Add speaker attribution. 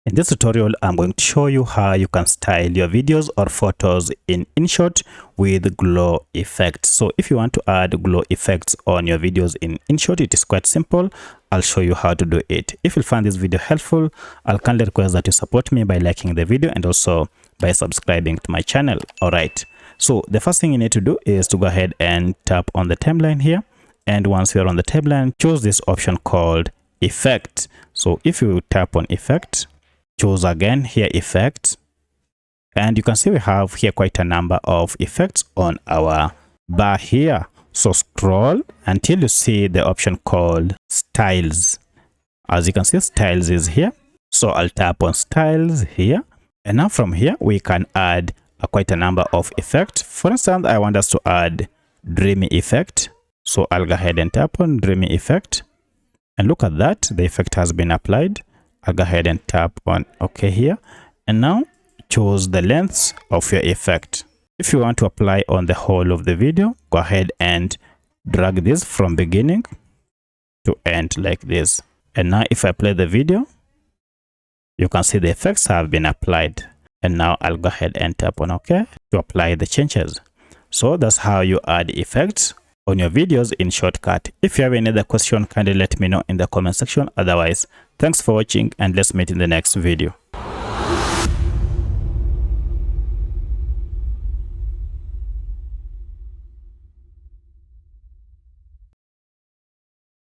Speaker 1: In this tutorial, I'm going to show you how you can style your videos or photos in InShot with glow effects. So if you want to add glow effects on your videos in InShot, it is quite simple. I'll show you how to do it. If you find this video helpful, I'll kindly request that you support me by liking the video and also by subscribing to my channel. All right. So the first thing you need to do is to go ahead and tap on the timeline here. And once you're on the timeline, choose this option called Effect. So if you tap on Effect, choose again here Effect, and you can see we have here quite a number of effects on our bar here. So scroll until you see the option called Styles. As you can see, Styles is here. So I'll tap on Styles here, and now from here we can add quite a number of effects. For instance, I want us to add Dreamy Effect. So I'll go ahead and tap on Dreamy Effect, and look at that, the effect has been applied. I'll go ahead and tap on OK here, and now choose the length of your effect. If you want to apply on the whole of the video, go ahead and drag this from beginning to end like this. And now if I play the video, you can see the effects have been applied. And now I'll go ahead and tap on OK to apply the changes. So that's how you add effects on your videos in Shortcut. If you have any other question, kindly let me know in the comment section. Otherwise, thanks for watching, and let's meet in the next video.